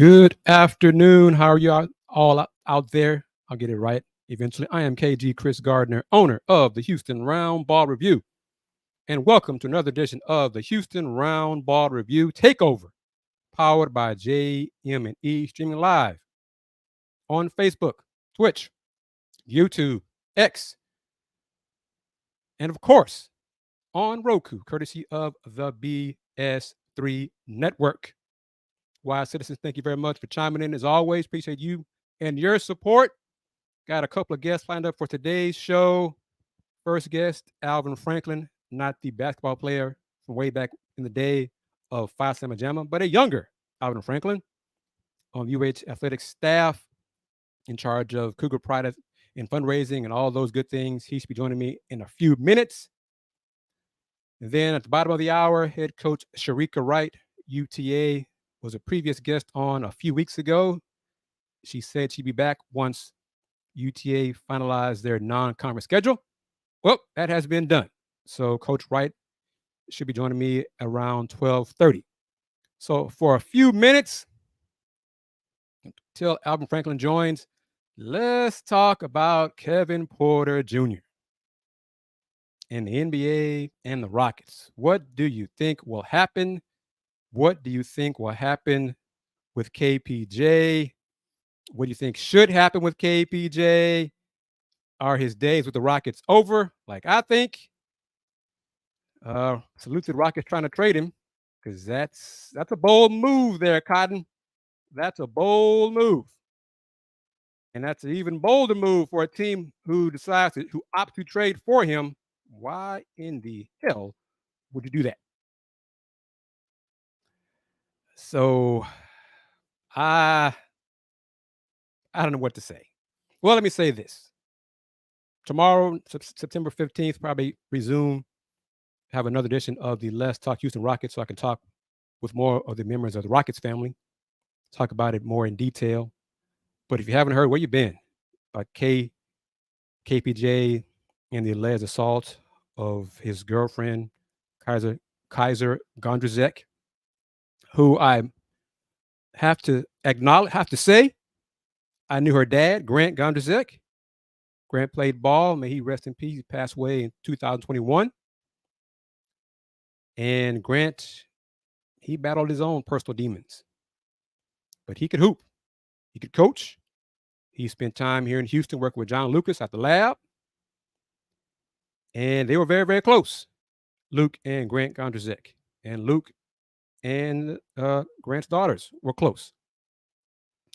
Good afternoon. How are you all out there? I'll get it right eventually. I am KG Chris Gardner, owner of the Houston Roundball Review, and welcome to another edition of the Houston Roundball Review Takeover, powered by JM&E, streaming live on Facebook, Twitch, YouTube, X, and of course on Roku, courtesy of the BS3 Network. Wise citizens, thank you very much for chiming in. As always, appreciate you and your support. Got a couple of guests lined up for today's show. First guest, Alvin Franklin, not the basketball player from way back in the day of Phi Sigma Gamma, but a younger Alvin Franklin on UH athletics staff in charge of Cougar Pride and fundraising and all those good things. He should be joining me in a few minutes. And then at the bottom of the hour, head coach Shereka Wright, UTA, was a previous guest on a few weeks ago. She said she'd be back once UTA finalized their non-conference schedule. Well, that has been done. So Coach Wright should be joining me around 12:30. So for a few minutes, till Alvin Franklin joins, let's talk about Kevin Porter Jr. and the NBA and the Rockets. What do you think will happen? What do you think will happen with KPJ? What do you think should happen with KPJ? Are his days with the Rockets over? Like I think. Salute to the Rockets trying to trade him, because that's a bold move there, Cotton. That's a bold move. And that's an even bolder move for a team who opts to trade for him. Why in the hell would you do that? So I don't know what to say. Well, let me say this. Tomorrow, September 15th, probably have another edition of the Let's Talk Houston Rockets, so I can talk with more of the members of the Rockets family, talk about it more in detail. But if you haven't heard, where you been? KPJ and the alleged assault of his girlfriend, Kaiser Gondrzek, who I have to say, I knew her dad, Grant Gondrzek. Grant played ball. May he rest in peace. He passed away in 2021. And Grant, he battled his own personal demons. But he could hoop. He could coach. He spent time here in Houston working with John Lucas at the lab. And they were very, very close, Luke and Grant Gondrzek. And Luke and Grant's daughters were close.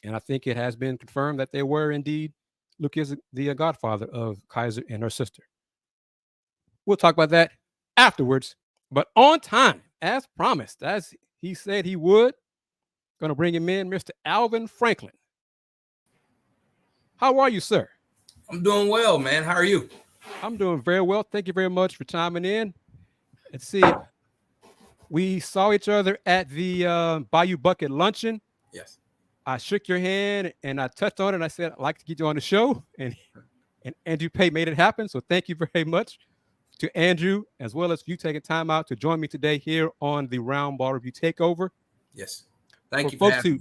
And I think it has been confirmed that they were indeed. Luke is the godfather of Kaiser and her sister. We'll talk about that afterwards. But on time, as promised, as he said he would, going to bring him in, Mr. Alvin Franklin. How are you, sir? I'm doing well, man. How are you? I'm doing very well. Thank you very much for chiming in. Let's see. We saw each other at the Bayou Bucket Luncheon. Yes. I shook your hand and I touched on it. And I said, I'd like to get you on the show. And Andrew Pay made it happen. So thank you very much to Andrew, as well as you taking time out to join me today here on the Roundball Review Takeover. Yes. Thank you for having me.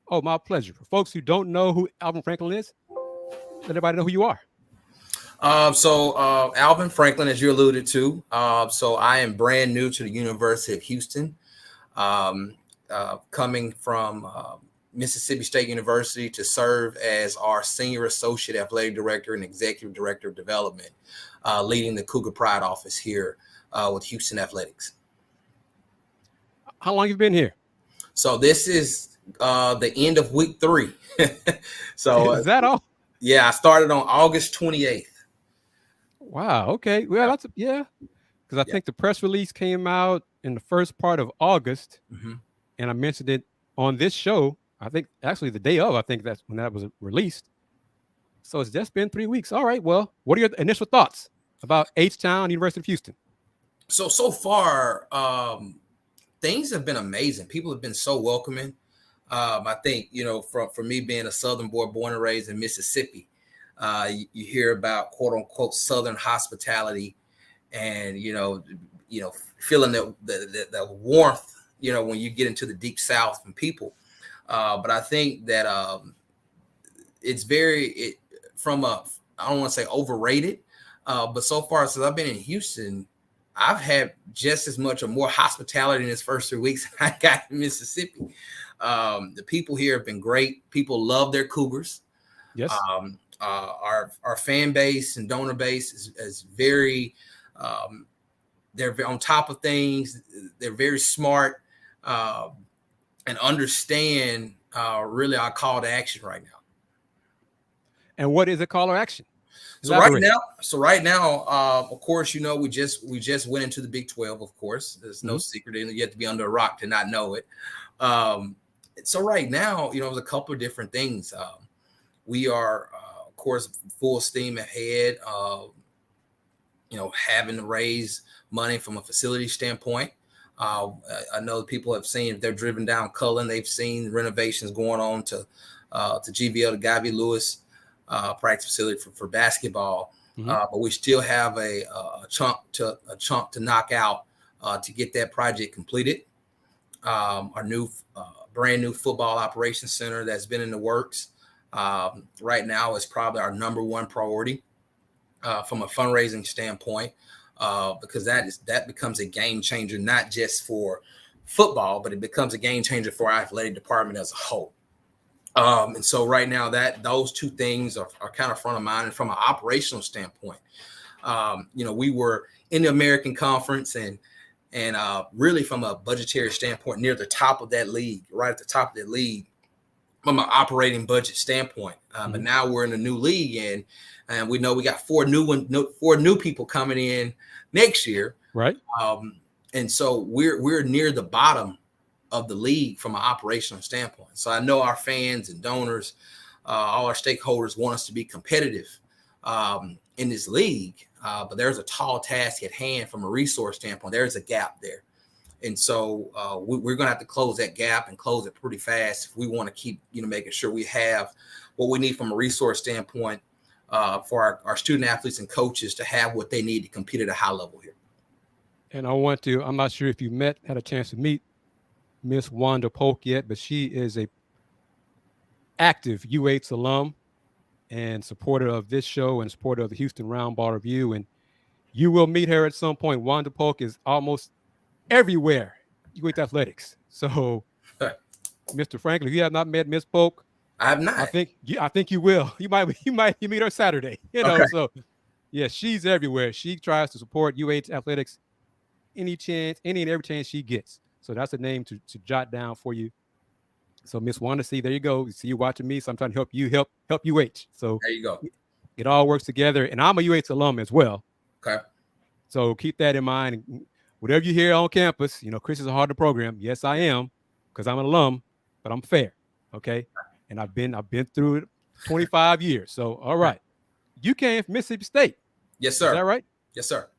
Oh, my pleasure. For folks who don't know who Alvin Franklin is, let everybody know who you are. Alvin Franklin, as you alluded to, so I am brand new to the University of Houston, coming from Mississippi State University to serve as our Senior Associate Athletic Director and Executive Director of Development, leading the Cougar Pride office here with Houston Athletics. How long have you been here? So this is the end of week 3. So is that all? Yeah, I started on August 28th. Wow. Okay. Well, because I think the press release came out in the first part of August, and I mentioned it on this show. I think actually the day of. I think that's when that was released. So it's just been 3 weeks. All right. Well, what are your initial thoughts about H-Town, University of Houston? So far, things have been amazing. People have been so welcoming. I think, for me being a Southern boy, born and raised in Mississippi, you hear about quote unquote Southern hospitality, and feeling that warmth, when you get into the deep South from people. But I think that it's I don't want to say overrated, but so far since I've been in Houston, I've had just as much or more hospitality in this first 3 weeks I got in Mississippi. The people here have been great. People love their Cougars. Yes. Our fan base and donor base is very, they're on top of things. They're very smart and understand really our call to action right now. And what is a call or action? So right now, of course, we just went into the Big 12. Of course, there's no secret. You have to be under a rock to not know it. So right now, there's a couple of different things. We are, of course, full steam ahead. Having to raise money from a facility standpoint. I know people have seen, if they're driven down Cullen, they've seen renovations going on to GVL, to Gavi Lewis practice facility for basketball. But we still have a chunk to knock out to get that project completed. Our new brand new football operations center that's been in the works right now is probably our number one priority from a fundraising standpoint, because that becomes a game changer, not just for football, but it becomes a game changer for our athletic department as a whole. And so right now those two things are kind of front of mind. And from an operational standpoint, we were in the American Conference and really from a budgetary standpoint, near the top of that league, right at the top of that league from an operating budget standpoint. But now we're in a new league and we know we got four new people coming in next year. Right. And so we're near the bottom of the league from an operational standpoint. So I know our fans and donors, all our stakeholders want us to be competitive in this league, but there's a tall task at hand from a resource standpoint. There's a gap there. And so we're going to have to close that gap and close it pretty fast if we want to keep, making sure we have what we need from a resource standpoint for our student athletes and coaches to have what they need to compete at a high level here. And I'm not sure if you had a chance to meet Miss Wanda Polk yet, but she is a active U8 alum and supporter of this show and supporter of the Houston Roundball Review. And you will meet her at some point. Wanda Polk is almost everywhere U8 athletics. So, Mr. Franklin, if you have not met Miss Polk, I have not. I think you will. You might meet her Saturday. Okay. So yeah, she's everywhere. She tries to support U8 athletics any and every chance she gets. So that's a name to jot down for you. So Miss Wanda, see, there you go. See you watching me. So I'm trying to help UH. So there you go. It all works together. And I'm a UH alum as well. Okay. So keep that in mind. Whatever you hear on campus, Chris is a harder program. Yes, I am, because I'm an alum, but I'm fair. Okay. And I've been through it 25 years. So all right. You came from Mississippi State. Yes, sir. Is that right? Yes, sir.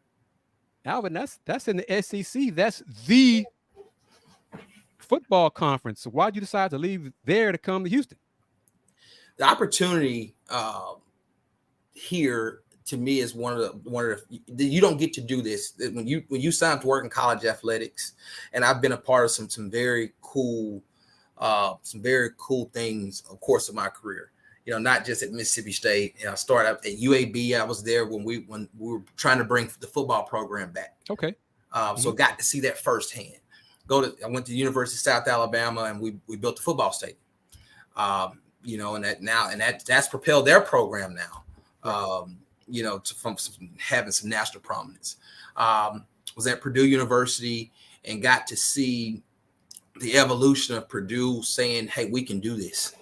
Alvin, that's in the SEC. That's the football conference. So why'd you decide to leave there to come to Houston? The opportunity here to me is one of the you don't get to do this when you sign up to work in college athletics. And I've been a part of some very cool things, of course, in my career. Not just at Mississippi State. I started out at UAB. I was there when we were trying to bring the football program back. Okay. So got to see that firsthand. I went to the University of South Alabama and we built the football stadium. That's propelled their program now. From having some national prominence. Was at Purdue University and got to see the evolution of Purdue saying, hey, we can do this.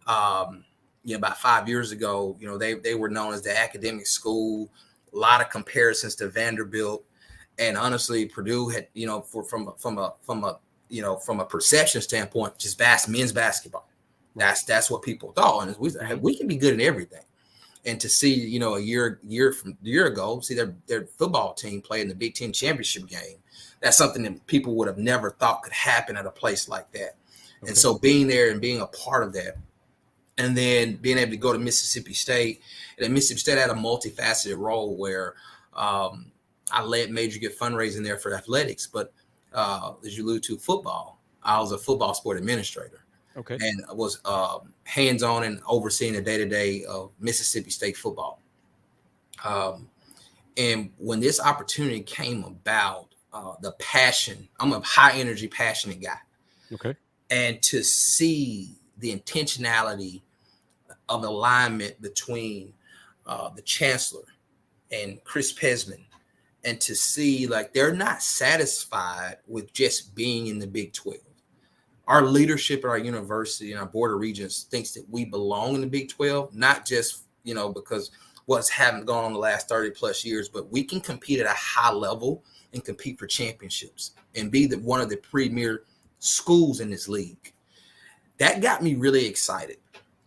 About 5 years ago, they were known as the academic school, a lot of comparisons to Vanderbilt. And honestly, Purdue had, from a perception standpoint, just men's basketball. That's what people thought. And we said, hey, we can be good at everything. And to see, a year ago, see their football team play in the Big Ten championship game, that's something that people would have never thought could happen at a place like that. Okay. And so being there and being a part of that, and then being able to go to Mississippi State, and Mississippi State had a multifaceted role where I led major good fundraising there for athletics, but as you allude to football, I was a football sport administrator. Okay. and was hands-on and overseeing the day-to-day of Mississippi State football. Um, and when this opportunity came about, the passion, I'm a high energy, passionate guy. Okay. And to see the intentionality of alignment between the chancellor and Chris Pesman, and to see like they're not satisfied with just being in the Big 12. Our leadership at our university and our board of regents thinks that we belong in the Big 12, not just, because what's happened gone on the last 30 plus years, but we can compete at a high level and compete for championships and be one of the premier schools in this league. That got me really excited.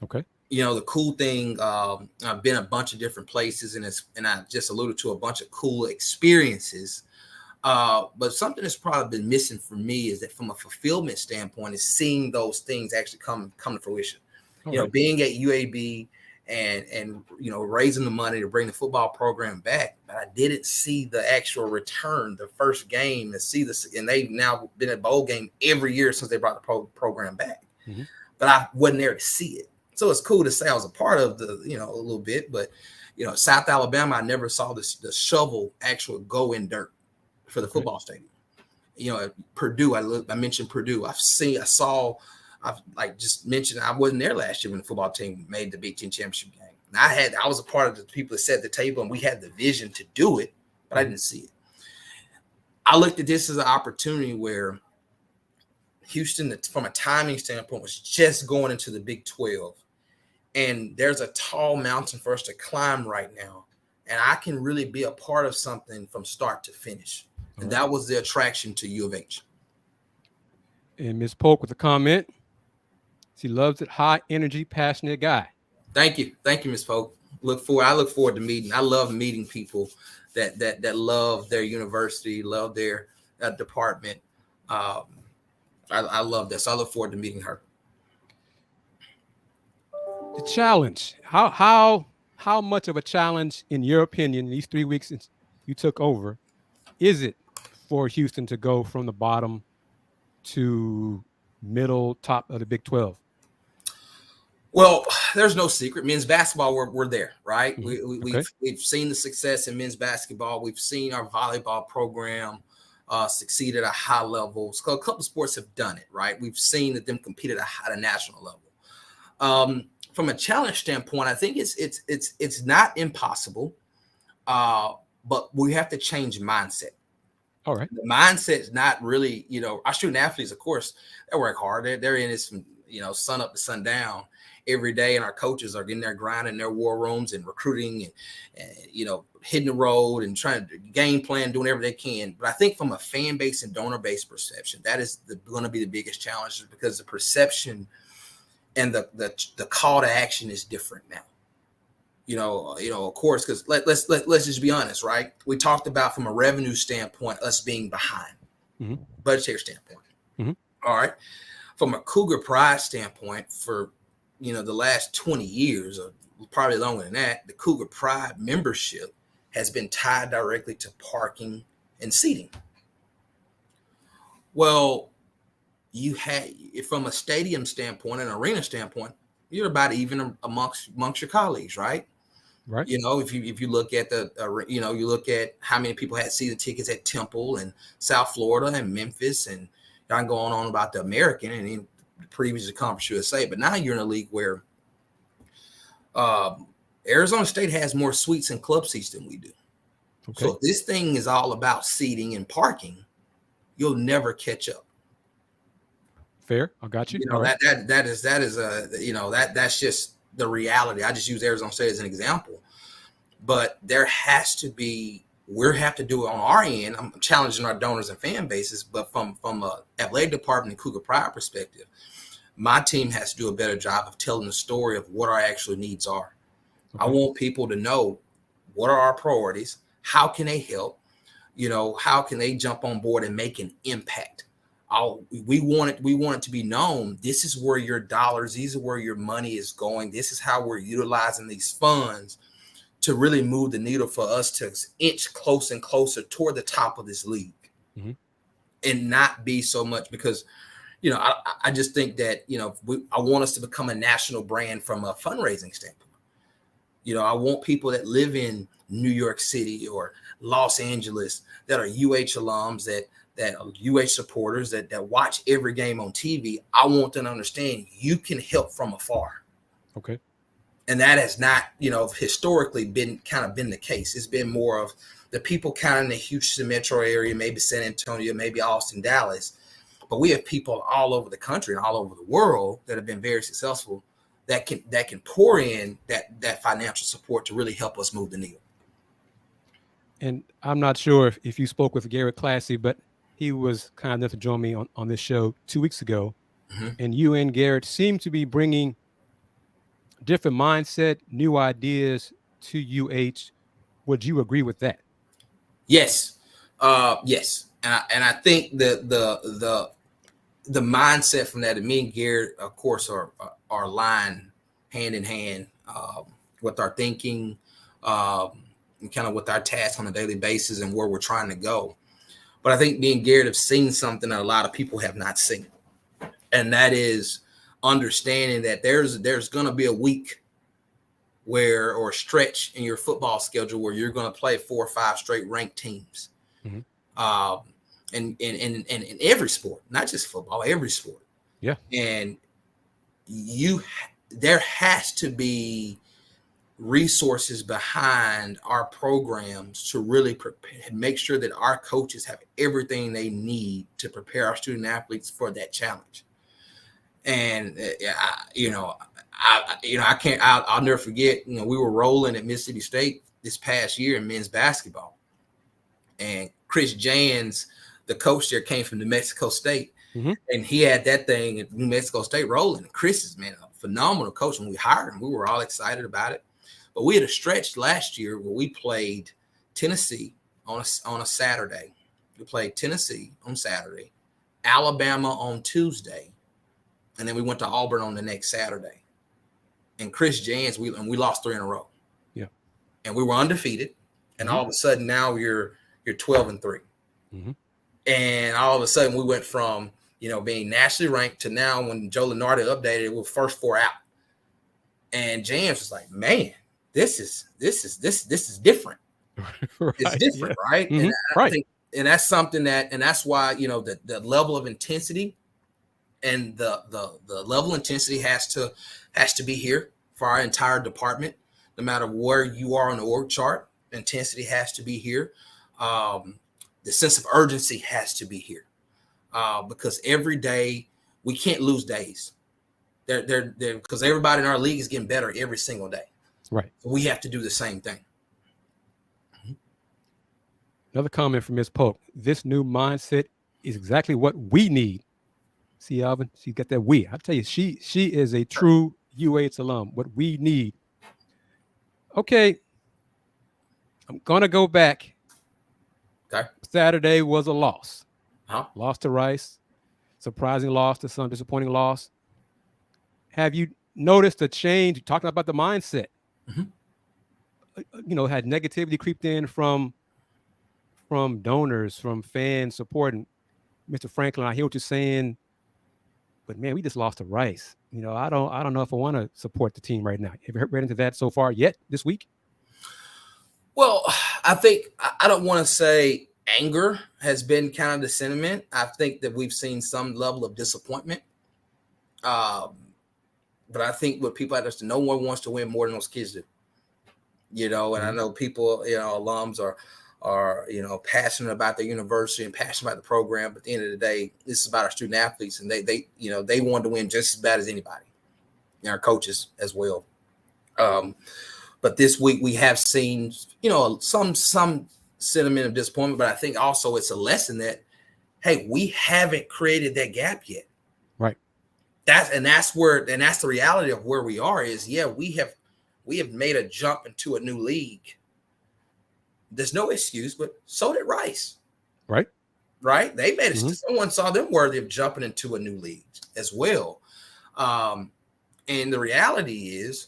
Okay. The cool thing, I've been a bunch of different places, and I just alluded to a bunch of cool experiences. But something that's probably been missing for me is that from a fulfillment standpoint is seeing those things actually come to fruition. Right. Being at UAB and raising the money to bring the football program back, but I didn't see the actual return, the first game, to see this, and they've now been at bowl game every year since they brought the program back. Mm-hmm. But I wasn't there to see it. So it's cool to say I was a part of the, a little bit, but South Alabama, I never saw the shovel actual go in dirt for the football stadium. Purdue, I mentioned Purdue. I've just mentioned I wasn't there last year when the football team made the Big Ten championship game. And I was a part of the people that set the table, and we had the vision to do it, but I didn't see it. I looked at this as an opportunity where Houston, from a timing standpoint, was just going into the Big 12. And there's a tall mountain for us to climb right now. And I can really be a part of something from start to finish. And that was the attraction to U of H. And Ms. Polk with a comment. She loves it. High energy, passionate guy. Thank you. Thank you, Ms. Polk. I look forward to meeting. I love meeting people that love their university, love their department. I love that. So I look forward to meeting her. The challenge. How much of a challenge, in your opinion, in these 3 weeks since you took over, is it for Houston to go from the bottom to middle, top of the Big 12? Well, there's no secret. Men's basketball, we're there, right? Mm-hmm. We've seen the success in men's basketball. We've seen our volleyball program succeed at a high level. So a couple of sports have done it, right? We've seen that them compete at a national level. From a challenge standpoint, I think it's not impossible, but we have to change mindset. All right. The mindset's not really, our student athletes, of course, they work hard. They're in this, sun up to sundown every day, and our coaches are getting there grinding their war rooms and recruiting and hitting the road and trying to game plan, doing whatever they can. But I think from a fan base and donor base perception, that is going to be the biggest challenge, because the perception and the call to action is different now. Of course, because let's just be honest, right? We talked about from a revenue standpoint, us being behind, budgetary standpoint. Mm-hmm. All right. From a Cougar Pride standpoint, for the last 20 years, or probably longer than that, the Cougar Pride membership has been tied directly to parking and seating. Well, you had, from a stadium standpoint and arena standpoint, you're about even amongst your colleagues, right? Right. If you look at you look at how many people had season tickets at Temple and South Florida and Memphis, and I'm going on about the American and in the previous Conference USA. But now you're in a league where Arizona State has more suites and club seats than we do. Okay. So if this thing is all about seating and parking, you'll never catch up. Fair. I got you. That's just the reality. I just use Arizona State as an example, but there has to be, we have to do it on our end. I'm challenging our donors and fan bases, but from a athletic department and Cougar Pride perspective, my team has to do a better job of telling the story of what our actual needs are. Okay. I want people to know what are our priorities, how can they help, how can they jump on board and make an impact. We want it to be known. This is where your dollars, these are where your money is going. This is how we're utilizing these funds to really move the needle for us to inch closer and closer toward the top of this league, and not be so much, because I just think that, I want us to become a national brand from a fundraising standpoint. I want people that live in New York City or Los Angeles that are UH alums, that are UH supporters, that watch every game on TV. I want them to understand you can help from afar. Okay. And that has not, historically been the case. It's been more of the people kind of in the Houston metro area, maybe San Antonio, maybe Austin, Dallas. But we have people all over the country and all over the world that have been very successful that can pour in that financial support to really help us move the needle. And I'm not sure if you spoke with Garrett Classy, but he was kind enough to join me on this show 2 weeks ago. Mm-hmm. And you and Garrett seem to be bringing different mindset, new ideas to UH. Would you agree with that? Yes. Yes. And I think the mindset from that, and me and Garrett, of course, are aligned hand in hand with our thinking, and kind of with our tasks on a daily basis and where we're trying to go. But I think me and Garrett have seen something that a lot of people have not seen. And that is understanding that there's going to be a week or stretch in your football schedule where you're going to play 4 or 5 straight ranked teams. Mm-hmm. And in every sport, not just football, every sport. Yeah. And there has to be resources behind our programs to really prepare, make sure that our coaches have everything they need to prepare our student athletes for that challenge. And I'll never forget, we were rolling at Mississippi State this past year in men's basketball, and Chris Jans, the coach there, came from New Mexico State. Mm-hmm. And he had that thing at New Mexico State rolling. Chris is, a phenomenal coach. When we hired him, we were all excited about it. But we had a stretch last year where we played Tennessee on a Saturday. We played Tennessee on Saturday, Alabama on Tuesday, and then we went to Auburn on the next Saturday. And Chris Jans, we lost 3 in a row. Yeah. And we were undefeated. And all of a sudden now you're 12-3. Mm-hmm. And all of a sudden we went from, being nationally ranked to now when Joe Lenardi updated it, we were first 4 out. And James was like, man, this is different. Right. It's different, yeah. Right? Mm-hmm. And I think, and that's something and that's why, the level of intensity and the level of intensity has to be here for our entire department, no matter where you are on the org chart. Intensity has to be here. The sense of urgency has to be here, because every day we can't lose days. They're because everybody in our league is getting better every single day. Right. So we have to do the same thing. Mm-hmm. Another comment from Ms. Polk. This new mindset is exactly what we need. See, Alvin, she's got that we. I tell you, she is a true UH alum. What we need. Okay. I'm gonna go back. Okay. Saturday was a loss. Uh-huh. Lost to Rice. Surprising loss to some disappointing loss. Have you noticed a change? Talking about the mindset. Mm-hmm. Had negativity creeped in from donors, from fans supporting Mr. Franklin. I hear what you're saying, but man, we just lost to Rice. I don't know if I want to support the team right now. Have you read into that so far yet this week? Well, I think I don't want to say anger has been kind of the sentiment. I think that we've seen some level of disappointment. But I think what people have to know, no one wants to win more than those kids do. And mm-hmm. I know people, alums are passionate about their university and passionate about the program. But at the end of the day, this is about our student athletes, and they want to win just as bad as anybody, and our coaches as well. But this week we have seen, some sentiment of disappointment, but I think also it's a lesson that, hey, we haven't created that gap yet. Right. That's the reality of where we are is, yeah, we have made a jump into a new league. There's no excuse, but so did Rice. Right. Right. They made it. Mm-hmm. Someone saw them worthy of jumping into a new league as well. And the reality is,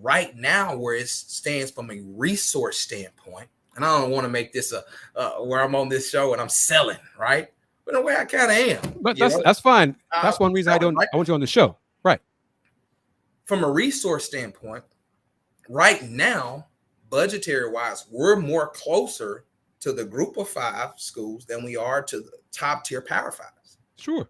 right now, where it stands from a resource standpoint, and I don't want to make this where I'm on this show and I'm selling, right? But in a way, I kind of am. But that's fine. That's one reason I want you on the show. Right. From a resource standpoint, right now, budgetary wise, we're more closer to the group of 5 schools than we are to the top tier Power 5s. Sure.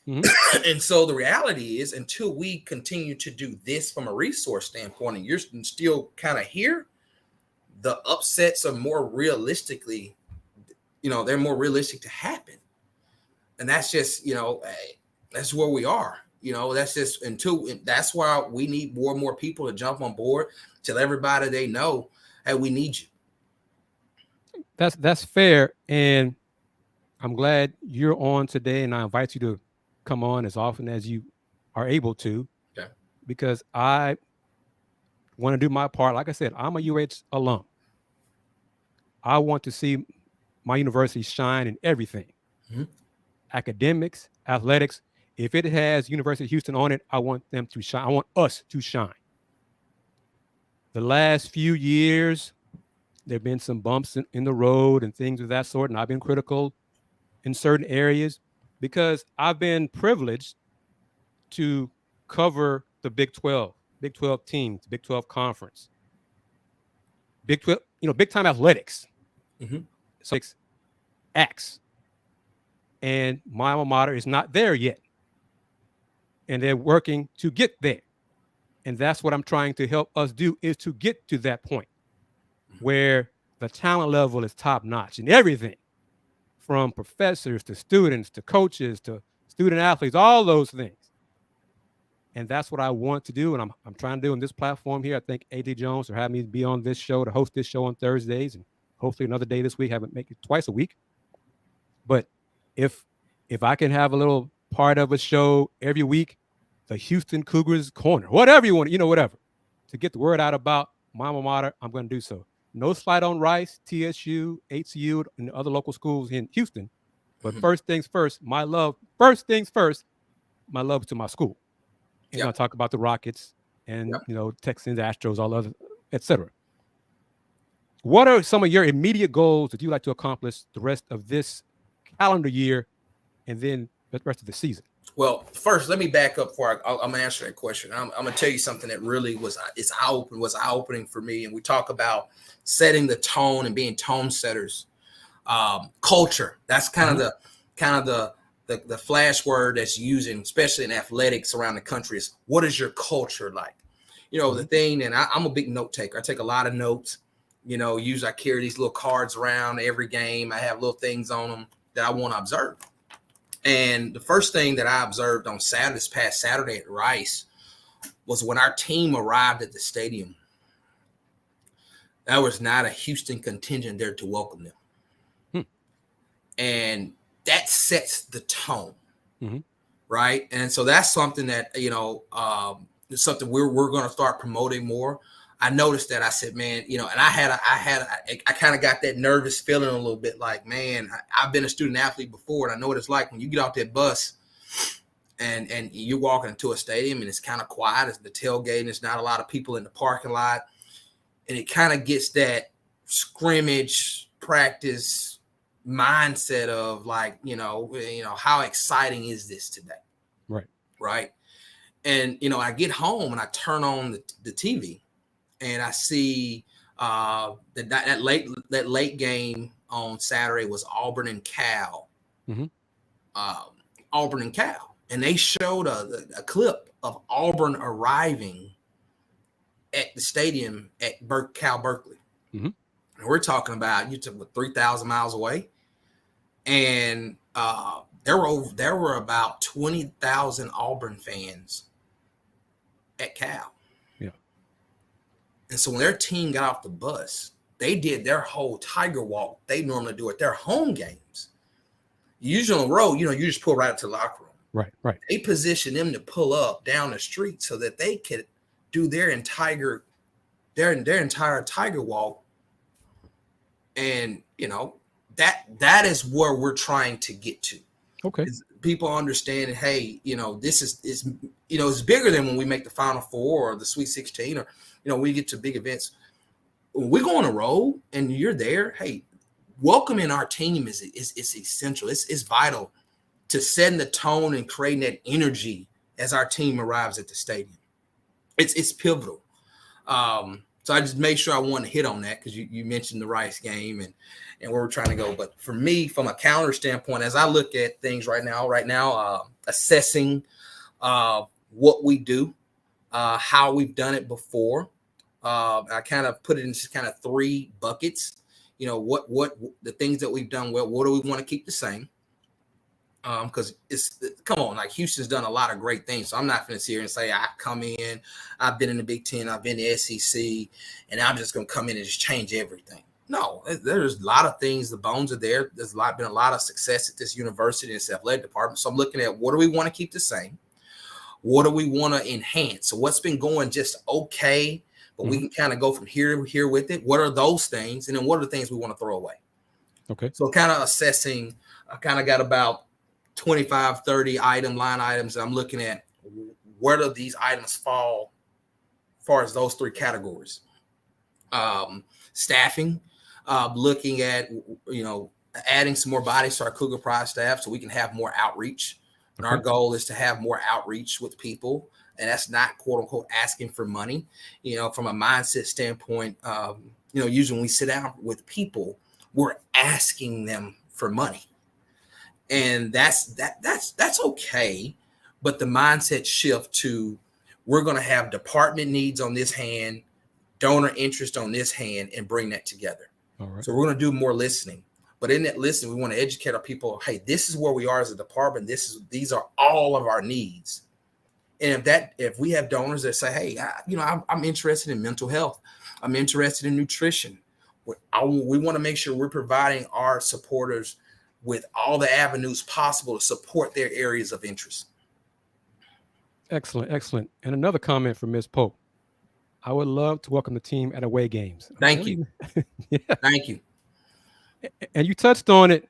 And so the reality is, until we continue to do this from a resource standpoint, and you're still kind of here, the upsets are more realistically, they're more realistic to happen. And that's just, that's where we are. That's just that's why we need more and more people to jump on board, tell everybody they know, hey, we need you. That's fair. And I'm glad you're on today, and I invite you to come on as often as you are able to, because I want to do my part. Like I said, I'm a UH alum. I want to see my university shine in everything. Academics, athletics. If it has University of Houston on it, I want them to shine. I want us to shine. The last few years, there have been some bumps in the road and things of that sort, and I've been critical in certain areas because I've been privileged to cover the Big 12 teams, Big 12 conference, Big 12, big time athletics. So acts. And my alma mater is not there yet. And they're working to get there. And that's what I'm trying to help us do, is to get to that point where the talent level is top notch in everything, from professors to students to coaches to student athletes, all those things. And that's what I want to do. And I'm trying to do on this platform here. I think AD Jones are having me be on this show to host this show on Thursdays, and hopefully another day this week. Haven't make it twice a week. But if I can have a little part of a show every week, the Houston Cougars Corner, whatever you want, whatever, to get the word out about my alma mater, I'm going to do so. No slight on Rice, TSU, HCU, and other local schools in Houston. But first things first, my love to my school. And I'll talk about the Rockets and, Texans, Astros, all other, etc. What are some of your immediate goals that you like to accomplish the rest of this calendar year and then the rest of the season? Well, first, let me back up before I'm going to answer that question. I'm going to tell you something that really was eye-opening for me. And we talk about setting the tone and being tone setters. Culture. That's kind of the flash word that's using, especially in athletics around the country, is what is your culture like? The thing, and I'm a big note taker. I take a lot of notes. Usually I carry these little cards around every game. I have little things on them that I want to observe. And the first thing that I observed on this past Saturday at Rice was when our team arrived at the stadium, there was not a Houston contingent there to welcome them. And that sets the tone, right? And so that's something that, it's something we're going to start promoting more. I noticed that. I said, man, and I kind of got that nervous feeling a little bit, like, man, I've been a student athlete before, and I know what it's like when you get off that bus and you're walking into a stadium and it's kind of quiet. It's the tailgate and there's not a lot of people in the parking lot, and it kind of gets that scrimmage practice mindset of like, how exciting is this today? Right. And, I get home and I turn on the TV. And I see that late game on Saturday was Auburn and Cal. Auburn and Cal. And they showed a clip of Auburn arriving at the stadium at Cal Berkeley. And we're talking about, 3,000 miles away. And there were about 20,000 Auburn fans at Cal. And so when their team got off the bus, they did their whole Tiger Walk they normally do at their home games. Usually on the road, you just pull right up to the locker room. Right. They positioned them to pull up down the street so that they could do their entire Tiger Walk. And, that is where we're trying to get to. Okay. People understand, hey, this is it's bigger than when we make the Final Four or the Sweet 16 or, we get to big events. When we go on a road and you're there, hey, welcoming our team is essential. It's vital to setting the tone and creating that energy as our team arrives at the stadium. It's pivotal. So I just made sure I want to hit on that because you mentioned the Rice game and where we're trying to go. But for me, from a calendar standpoint, as I look at things right now, assessing what we do, how we've done it before. I kind of put it into kind of three buckets. What the things that we've done well, what do we want to keep the same? Because come on, like Houston's done a lot of great things. So I'm not going to sit here and say I come in, I've been in the Big Ten, I've been in the SEC, and I'm just going to come in and just change everything. No, there's a lot of things. The bones are there. There's been a lot of success at this university and its athletic department. So I'm looking at what do we want to keep the same? What do we want to enhance? So what's been going just okay, but we can kind of go from here with it. What are those things? And then what are the things we want to throw away? Okay. So kind of assessing, I kind of got about 25, 30 line items. I'm looking at where do these items fall as far as those three categories. Staffing, looking at, adding some more bodies to our Cougar Pride staff so we can have more outreach. And our goal is to have more outreach with people. And that's not, quote unquote, asking for money. From a mindset standpoint, usually when we sit down with people, we're asking them for money. And that's okay. But the mindset shift to we're going to have department needs on this hand, donor interest on this hand, and bring that together. All right. So we're going to do more listening. But in that listening, we want to educate our people. Hey, this is where we are as a department. These are all of our needs. And if we have donors that say, hey, I'm interested in mental health, I'm interested in nutrition, we want to make sure we're providing our supporters with all the avenues possible to support their areas of interest. Excellent, excellent. And another comment from Ms. Pope. I would love to welcome the team at away games. Thank you. Yeah. Thank you. And you touched on it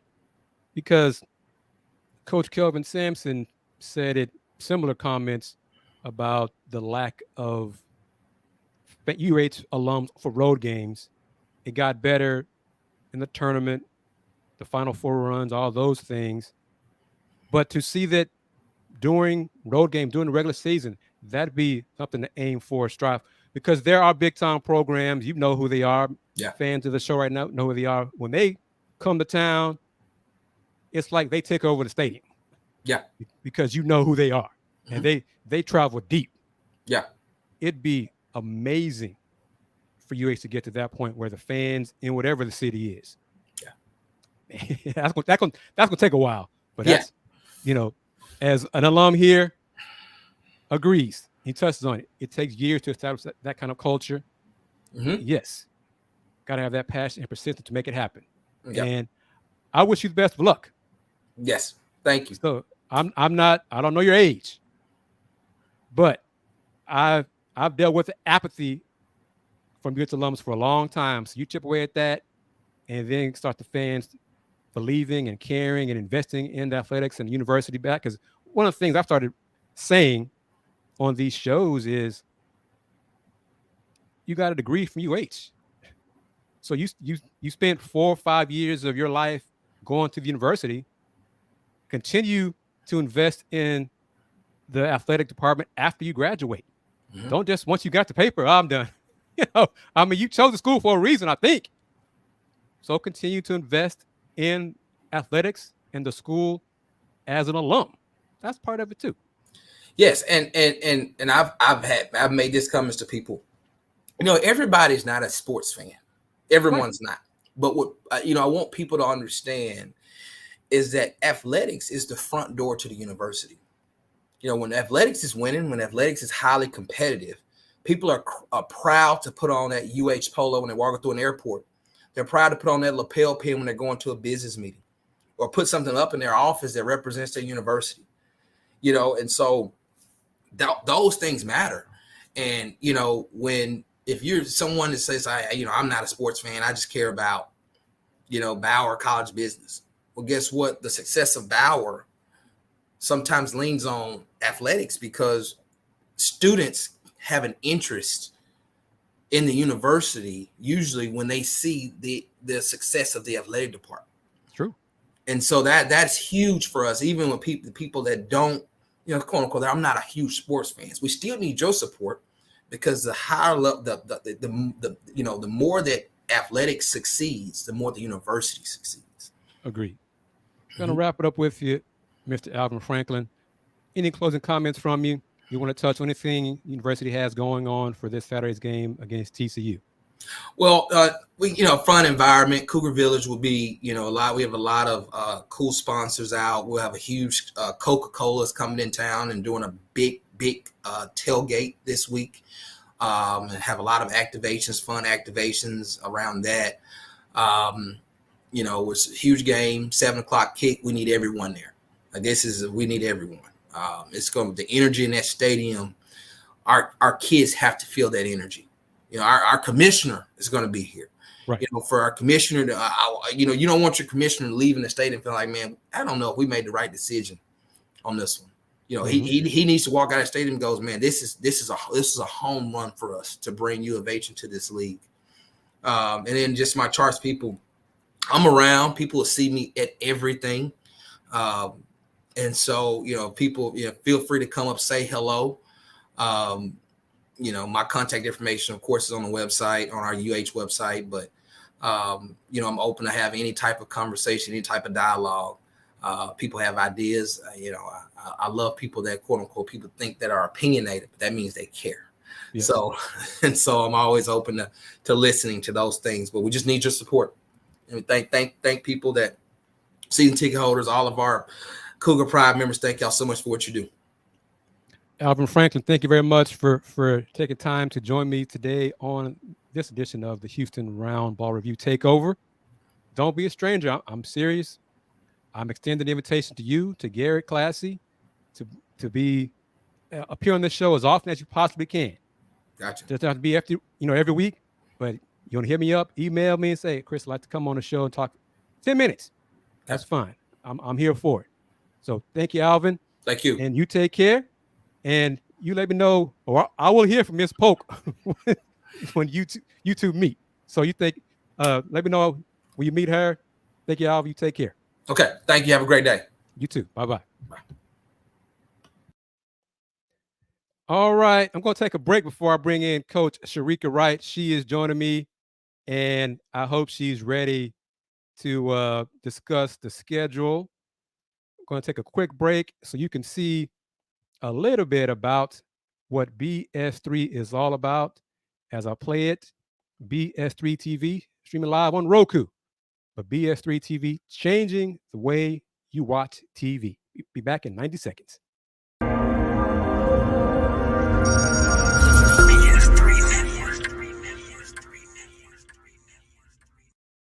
because Coach Kelvin Sampson said it, similar comments about the lack of UH alums for road games. It got better in the tournament, the Final Four runs, all those things. But to see that during road games, during the regular season, that'd be something to aim for, strive, because there are big time programs. You know who they are. Yeah. Fans of the show right now know who they are. When they come to town, it's like they take over the stadium. Yeah. Because you know who they are. And they travel deep. Yeah. It'd be amazing for UH to get to that point where the fans in whatever the city is. Yeah. that's gonna take a while. But that's, as an alum here agrees, he touches on it. It takes years to establish that kind of culture. Yes. Gotta have that passion and persistence to make it happen. Yep. And I wish you the best of luck. Yes. Thank you. So I don't know your age, but I've dealt with the apathy from UH alums for a long time. So you chip away at that and then start the fans believing and caring and investing in the athletics and the university back. Because one of the things I've started saying on these shows is you got a degree from UH. So you spent 4 or 5 years of your life going to the university. Continue to invest in the athletic department after you graduate. Don't just, once you got the paper, I'm done. You chose the school for a reason, I think. So continue to invest in athletics and the school as an alum. That's part of it too. Yes, and I've made this comments to people. Everybody's not a sports fan. Everyone's not. But what I want people to understand is that athletics is the front door to the university. When athletics is winning, when athletics is highly competitive, people are proud to put on that UH polo when they're walking through an airport. They're proud to put on that lapel pin when they're going to a business meeting, or put something up in their office that represents their university. And so those things matter. And if you're someone that says, I'm not a sports fan, I just care about Bauer college business. Well, guess what? The success of Bauer sometimes leans on athletics because students have an interest in the university usually when they see the success of the athletic department. True. And so that's huge for us, even with people that don't, quote unquote, I'm not a huge sports fans. We still need your support because the higher level, the more that athletics succeeds, the more the university succeeds. Agreed. Going to wrap it up with you, Mr. Alvin Franklin. Any closing comments from you? You want to touch on anything university has going on for this Saturday's game against TCU? Well, fun environment. Cougar Village will be, a lot. We have a lot of cool sponsors out. We'll have a huge Coca-Cola's coming in town and doing a big tailgate this week. And have a lot of activations, fun activations around that. It's a huge game, 7:00 kick. We need everyone there. We need everyone. It's going to the energy in that stadium. Our kids have to feel that energy. Our commissioner is going to be here. Right. For our commissioner to, you don't want your commissioner leaving the stadium feeling like, man, I don't know if we made the right decision on this one. He needs to walk out of the stadium and goes, man, this is a home run for us to bring U of H into this league. And then just my Charts people, I'm around. People will see me at everything. And so, people, feel free to come up, say hello. My contact information, of course, is on the website, on our UH website. But, I'm open to have any type of conversation, any type of dialogue. People have ideas. I love people that, quote unquote, people think that are opinionated, but that means they care. Yeah. So I'm always open to listening to those things. But we just need your support. And thank people that season ticket holders, all of our Cougar Pride members. Thank y'all so much for what you do. Alvin Franklin, thank you very much for taking time to join me today on this edition of the Houston Roundball Review Takeover. Don't be a stranger. I'm serious. I'm extending the invitation to you, to Garrett Classy, to be appear on this show as often as you possibly can. Gotcha. Doesn't have to be every week, but you want to hit me up, email me and say, Chris, I'd like to come on the show and talk 10 minutes. That's fine. I'm here for it. So thank you, Alvin. Thank you. And you take care. And you let me know, or I will hear from Miss Polk when you two meet. So you think, let me know when you meet her. Thank you, Alvin. You take care. Okay. Thank you. Have a great day. You too. Bye-bye. Bye. All right. I'm going to take a break before I bring in Coach Shereka Wright. She is joining me, and I hope she's ready to discuss the schedule. I'm going to take a quick break so you can see a little bit about what BS3 is all about as I play it. BS3 TV, streaming live on Roku. But BS3 TV, changing the way you watch TV. Be back in 90 seconds.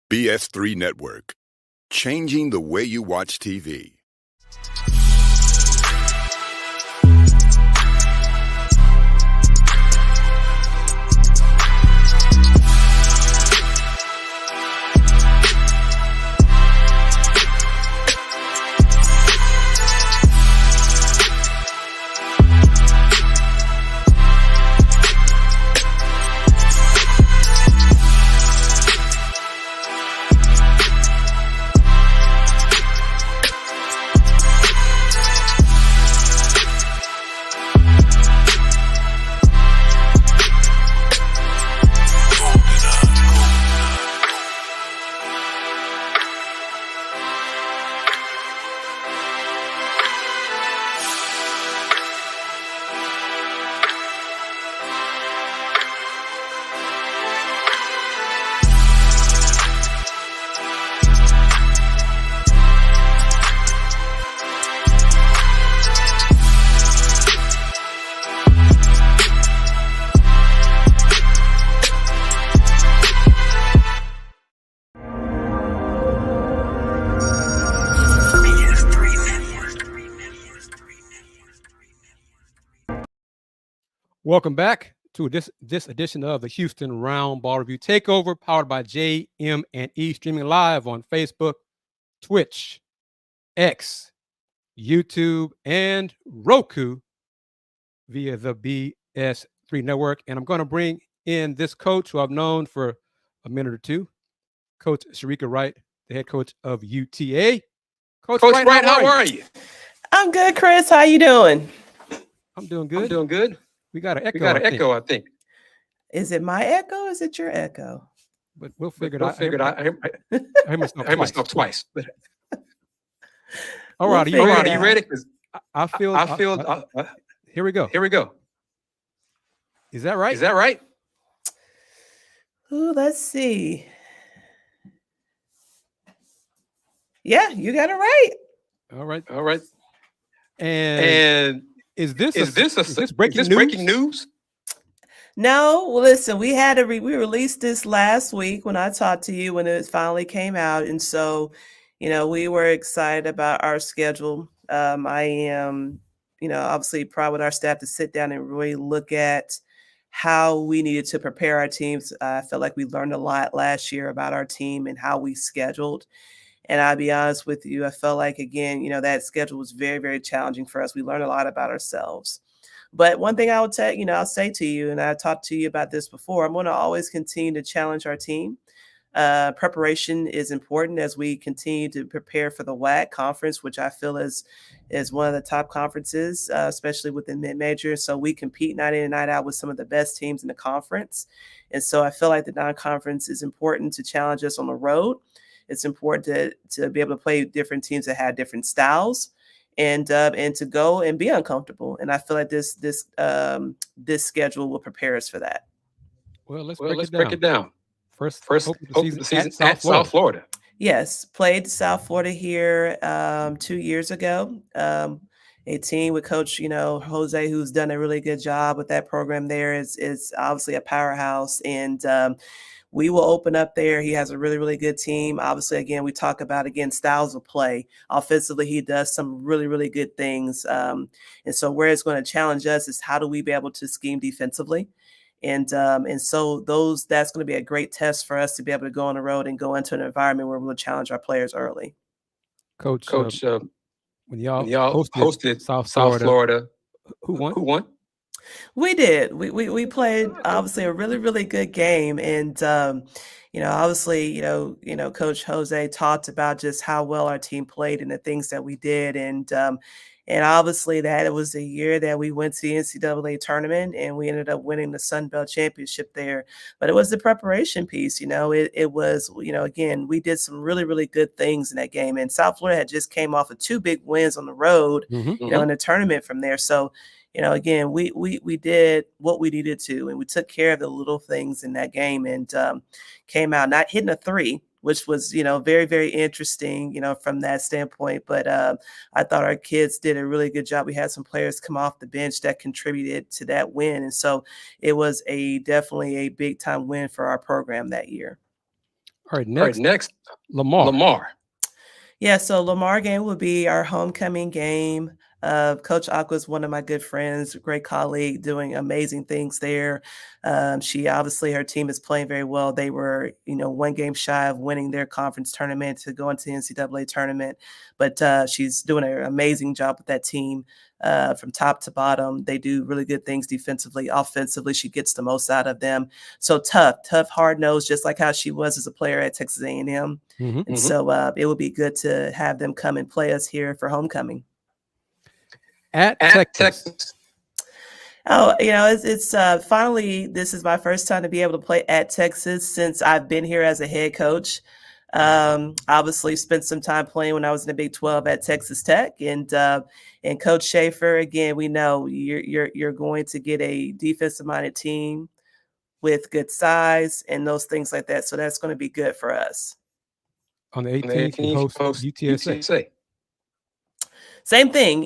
BS3 Network, changing the way you watch TV. Welcome back to this edition of the Houston Roundball Review Takeover, powered by JM&E, streaming live on Facebook, Twitch, X, YouTube, and Roku via the BS3 network. And I'm going to bring in this coach who I've known for a minute or two, Coach Shereka Wright, the head coach of UTA. Coach Wright, how are you? I'm good, Chris. How you doing? I'm doing good. We got an echo, I think. Is it my echo or is it your echo? But we'll figure it out. I hear myself twice. All right, are you ready? I feel. Here we go. Is that right? Ooh, let's see. Yeah, you got it right. All right. And is this breaking news? No, well, listen, we had we released this last week when I talked to you when it finally came out, and so, we were excited about our schedule. I am, obviously proud with our staff to sit down and really look at how we needed to prepare our teams. I felt like we learned a lot last year about our team and how we scheduled. And I'll be honest with you, I felt like, again, that schedule was very, very challenging for us. We learned a lot about ourselves. But one thing I would tell, I'll say to you, and I talked to you about this before, I'm going to always continue to challenge our team. Preparation is important as we continue to prepare for the WAC conference, which I feel is one of the top conferences, especially within mid-major. So we compete night in and night out with some of the best teams in the conference. And so I feel like the non-conference is important to challenge us on the road. It's important to be able to play different teams that have different styles. And to go and be uncomfortable, and I feel like this schedule will prepare us for that. Well, let's break it down. First open the season at South Florida. Yes, played South Florida here 2 years ago. A team with Coach Jose, who's done a really good job with that program. There is obviously a powerhouse, and we will open up there. He has a really, really good team. Obviously, again, we talk about, styles of play. Offensively, he does some really, really good things. And so where it's going to challenge us is how do we be able to scheme defensively? And so that's going to be a great test for us to be able to go on the road and go into an environment where we'll challenge our players early. Coach, when y'all hosted South Florida, who won? We did. We played obviously a really, really good game. And, obviously, Coach Jose talked about just how well our team played and the things that we did. And obviously that it was a year that we went to the NCAA tournament and we ended up winning the Sun Belt Championship there. But it was the preparation piece, it was, again, we did some really, really good things in that game. And South Florida had just came off of 2 big wins on the road, in the tournament from there. So, again, we did what we needed to, and we took care of the little things in that game and came out not hitting a 3, which was, very, very interesting, from that standpoint. But I thought our kids did a really good job. We had some players come off the bench that contributed to that win. And so it was definitely a big time win for our program that year. All right, next Lamar. Yeah, so Lamar game will be our homecoming game. Coach Aqua is one of my good friends, great colleague, doing amazing things there. She obviously, her team is playing very well. They were, 1 game shy of winning their conference tournament to go into the NCAA tournament. But she's doing an amazing job with that team from top to bottom. They do really good things defensively. Offensively, she gets the most out of them. So tough, hard-nosed, just like how she was as a player at Texas A&M. And so it would be good to have them come and play us here for homecoming. At Texas. Oh, it's finally, this is my first time to be able to play at Texas since I've been here as a head coach. Obviously spent some time playing when I was in the Big 12 at Texas Tech, and Coach Schaefer, again, we know you're going to get a defensive minded team with good size and those things like that. So that's going to be good for us. On the 18th, you host UTSA. Same thing,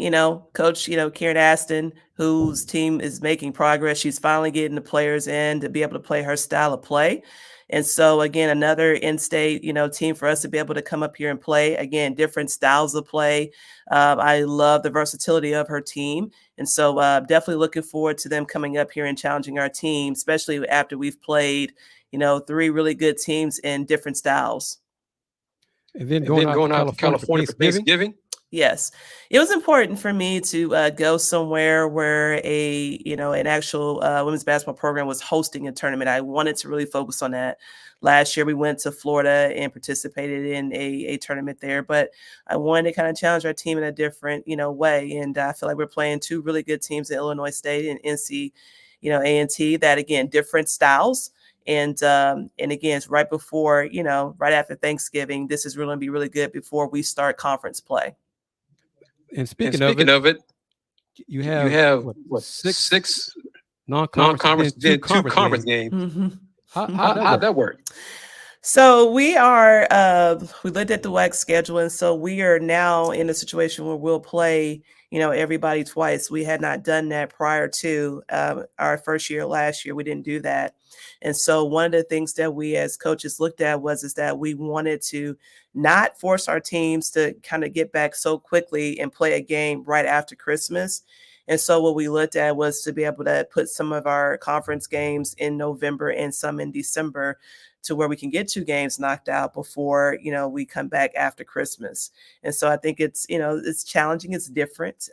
Coach, Karen Aston, whose team is making progress. She's finally getting the players in to be able to play her style of play. And so, again, another in-state, team for us to be able to come up here and play. Again, different styles of play. I love the versatility of her team. And so definitely looking forward to them coming up here and challenging our team, especially after we've played, 3 really good teams in different styles. And then going out to California for Thanksgiving. Yes, it was important for me to go somewhere where an actual women's basketball program was hosting a tournament. I wanted to really focus on that. Last year, we went to Florida and participated in a tournament there, but I wanted to kind of challenge our team in a different, way. And I feel like we're playing two really good teams in Illinois State and NC, A&T. That again, different styles. And again, it's right before, right after Thanksgiving. This is really going to be really good before we start conference play. And And speaking speaking of it, of it, you you have have what, six six non-conference, non-conference, then two then two conference conference games. games. Mm-hmm. How'd that How'd work? that work? So we looked at the WAC schedule, and so we are now in a situation where we'll play, everybody twice. We had not done that prior to our first year last year. We didn't do that. And so one of the things that we as coaches looked at is that we wanted to not force our teams to kind of get back so quickly and play a game right after Christmas. And so what we looked at was to be able to put some of our conference games in November and some in December to where we can get two games knocked out before, we come back after Christmas. And so I think it's challenging. It's different.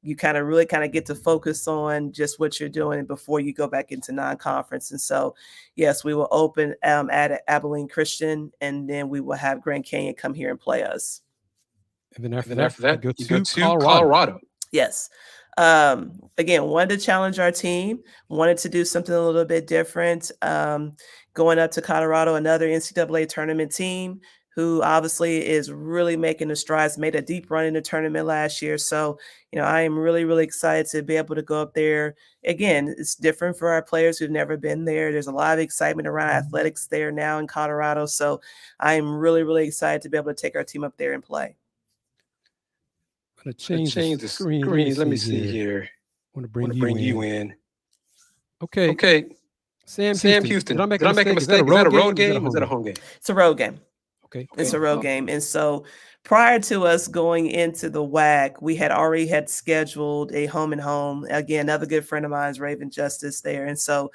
You really get to focus on just what you're doing before you go back into non-conference. And so, yes, we will open at Abilene Christian, and then we will have Grand Canyon come here and play us. And then after After that, that, you go you to go to Colorado. Colorado. Yes. Again, wanted to challenge our team, wanted to do something a little bit different. Going up to Colorado, another NCAA tournament team who obviously is really making the strides, made a deep run in the tournament last year. So, I am really, really excited to be able to go up there. Again, it's different for our players who've never been there. There's a lot of excitement around athletics there now in Colorado. So I am really, really excited to be able to take our team up there and play. I'm going to change the screen. Let me see here. I want to bring you in. Okay. Okay. Sam Houston. Did I make a mistake? Is that a road game? Or is that a home game? It's a road game. Okay. It's a road game. And so prior to us going into the WAC, we had already scheduled a home and home. Again, another good friend of mine is Raven Justice there. And so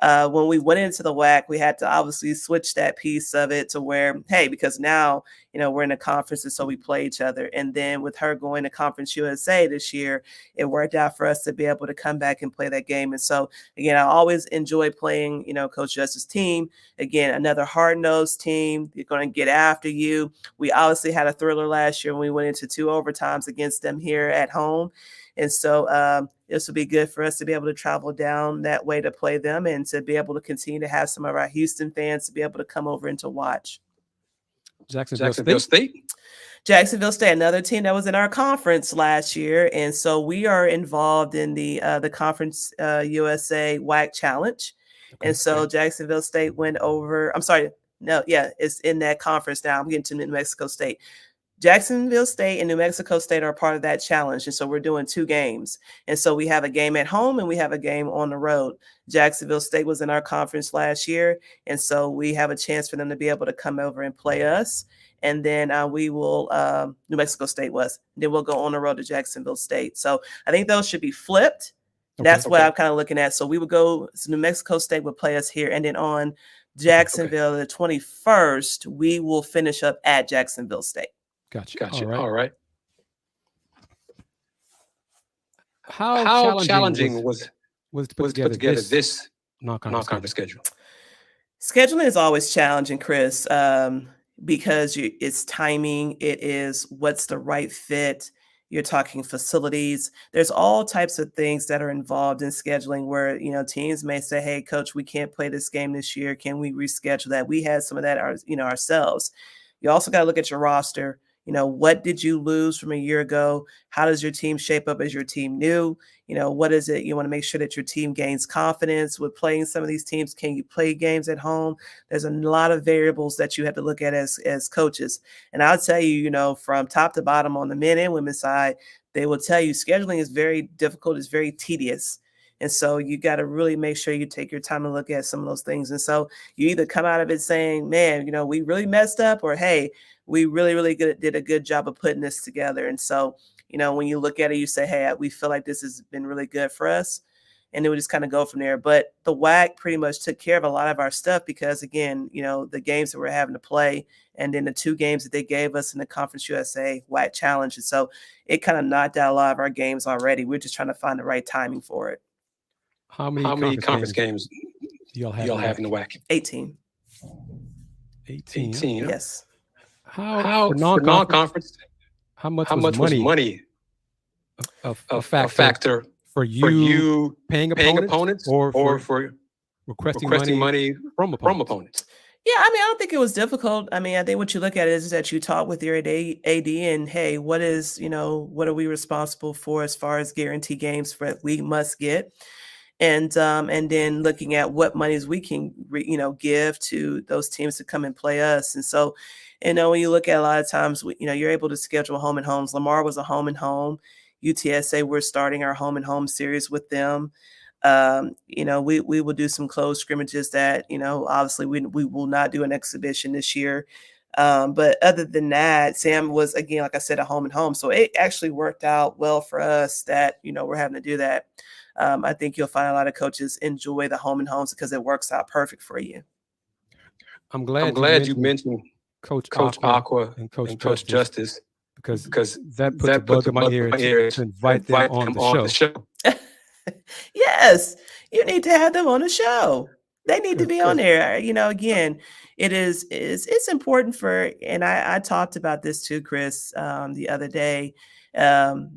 when we went into the WAC, we had to obviously switch that piece of it to where, hey, because now, we're in a conference and so we play each other. And then with her going to Conference USA this year, it worked out for us to be able to come back and play that game. And so, again, I always enjoy playing, Coach Justice's team. Again, another hard-nosed team. They're going to get after you. We obviously had a thriller last year when we went into 2 overtimes against them here at home. And so this will be good for us to be able to travel down that way to play them and to be able to continue to have some of our Houston fans to be able to come over and to watch. Jacksonville State. Jacksonville State, another team that was in our conference last year. And so we are involved in the Conference USA WAC Challenge. Okay. And so Jacksonville State went over. It's in that conference now. I'm getting to New Mexico State. Jacksonville State and New Mexico State are part of that challenge. And so we're doing 2 games. And so we have a game at home and we have a game on the road. Jacksonville State was in our conference last year. And so we have a chance for them to be able to come over and play us. And then we will, New Mexico State was. Then we'll go on the road to Jacksonville State. So I think those should be flipped. That's what I'm kind of looking at. So we would go, so New Mexico State would play us here. And then on Jacksonville, the 21st, we will finish up at Jacksonville State. Gotcha. All right. How challenging was to put together this non-conference schedule? Scheduling is always challenging, Chris, because it's timing. It is what's the right fit. You're talking facilities. There's all types of things that are involved in scheduling where, teams may say, hey, coach, we can't play this game this year. Can we reschedule that? We had some of that, ourselves. You also got to look at your roster. What did you lose from a year ago? How does your team shape up as your team new? What is it? You want to make sure that your team gains confidence with playing some of these teams. Can you play games at home? There's a lot of variables that you have to look at as coaches. And I'll tell you, from top to bottom on the men and women's side, they will tell you scheduling is very difficult. It's very tedious. And so you got to really make sure you take your time to look at some of those things. And so you either come out of it saying, man, we really messed up, or, hey, we really, really did a good job of putting this together. And so, when you look at it, you say, hey, we feel like this has been really good for us. and then we just kind of go from there. But the WAC pretty much took care of a lot of our stuff because, again, the games that we're having to play, and then the 2 games that they gave us in the Conference USA WAC Challenge. And so it kind of knocked out a lot of our games already. We're just trying to find the right timing for it. How many conference games do y'all have in the WAC? 18. 18. Yes. How for non-conference? How much Was money a factor for you paying opponents or for requesting money from opponents? Yeah, I don't think it was difficult. I think what you look at is that you talk with your AD and, hey, what are we responsible for as far as guarantee games that we must get? And then looking at what monies we can, give to those teams to come and play us. And so, when you look at a lot of times, you're able to schedule home and homes. Lamar was a home and home. UTSA, we're starting our home and home series with them. We will do some closed scrimmages that, obviously we will not do an exhibition this year. But other than that, Sam was, again, like I said, a home and home. So it actually worked out well for us that, we're having to do that. I think you'll find a lot of coaches enjoy the home and homes because it works out perfect for you. I'm glad you mentioned Coach Aqua and Coach Justice because that puts a bug in my ear to invite them on the show. Yes, you need to have them on the show. They need to be on there. Again, it's important and I talked about this too, Chris, the other day.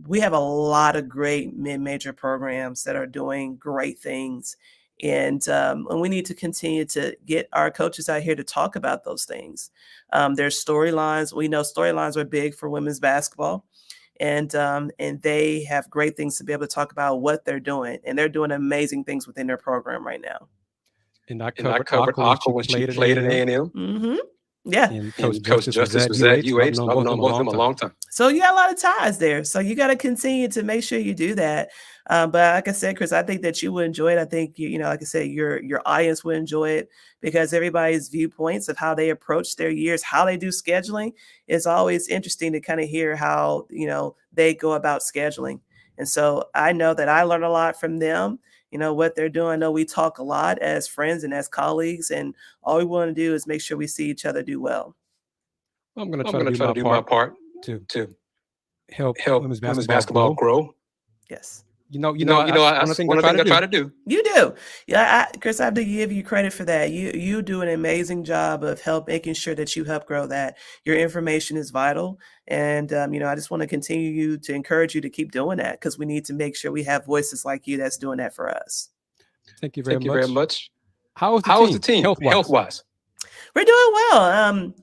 We have a lot of great mid-major programs that are doing great things. And we need to continue to get our coaches out here to talk about those things. There's storylines. We know storylines are big for women's basketball. And they have great things to be able to talk about what they're doing. And they're doing amazing things within their program right now. And I covered Aqua when she played at A&M. Mm-hmm. Yeah. And Coach Justice was at UH. I've known both of them a long time. So you got a lot of ties there. So you got to continue to make sure you do that. But like I said, Chris, I think that you will enjoy it. I think, like I said, your audience will enjoy it because everybody's viewpoints of how they approach their years, how they do scheduling is always interesting to kind of hear how, they go about scheduling. And so I know that I learn a lot from them. What they're doing. I know we talk a lot as friends and as colleagues, and all we want to do is make sure we see each other do well. I'm going to try to do my part to help women's basketball grow. Yes. That's one thing I try to do. You do. Yeah, Chris, I have to give you credit for that. You do an amazing job of making sure that you help grow that. Your information is vital. And, I just want to continue to encourage you to keep doing that because we need to make sure we have voices like you that's doing that for us. Thank you very much. How is the team health-wise? We're doing well.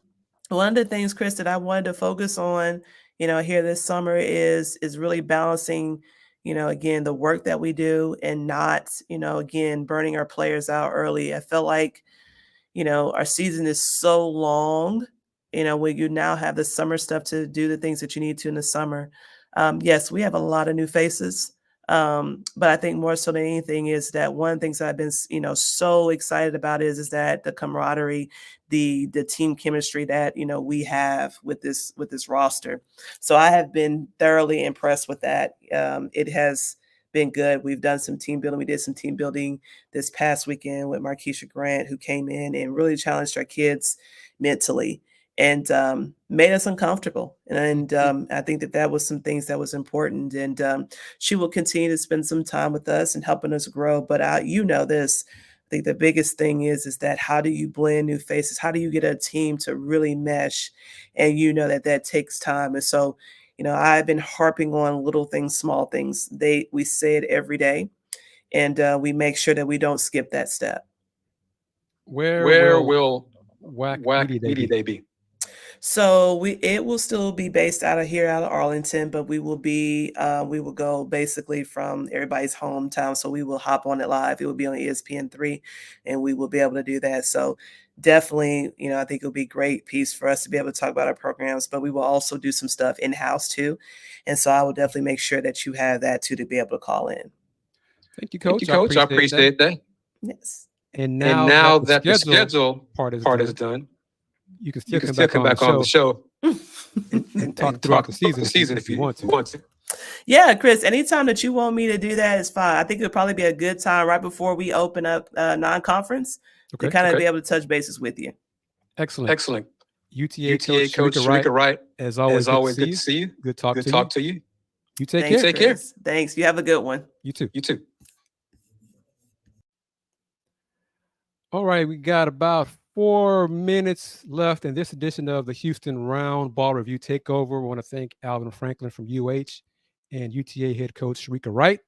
One of the things, Chris, that I wanted to focus on, here this summer is really balancing again, the work that we do and not, again, burning our players out early. I felt like, our season is so long, when you now have the summer stuff to do the things that you need to in the summer. Yes, we have a lot of new faces. But I think more so than anything is that one of the things that I've been, so excited about is that the camaraderie, the team chemistry that, we have with this roster. So I have been thoroughly impressed with that. It has been good. We've done some team building. We did some team building this past weekend with Markeisha Grant, who came in and really challenged our kids mentally and made us uncomfortable. And I think that was some things that was important. And she will continue to spend some time with us and helping us grow. But this, I think the biggest thing is that how do you blend new faces? How do you get a team to really mesh? And that takes time. And so, I've been harping on little things, small things. We say it every day. And we make sure that we don't skip that step. Where will WAC Media Day be? So it will still be based out of Arlington, but we will go basically from everybody's hometown. So we will hop on it live. It will be on ESPN3 and we will be able to do that. So definitely, I think it'll be a great piece for us to be able to talk about our programs, but we will also do some stuff in-house too. And so I will definitely make sure that you have that too, to be able to call in. Thank you, Coach. I appreciate that. Yes. And now that the schedule part is done, you can still come back on the show and talk throughout the season if you want to. Yeah, Chris, anytime that you want me to do that is fine. I think it'll probably be a good time right before we open up non-conference to kind of be able to touch bases with you. Excellent. Excellent. UTA UTA coach Shereka Wright. As As always, good to see you. Good talk Good to talk you. to you. You take Thanks, care. Take care. Chris. Thanks. You have a good one. You too. You too. All right, we got about 4 minutes left in this edition of the Houston Roundball Review Takeover. We want to thank Alvin Franklin from UH and UTA head coach Shereka Wright.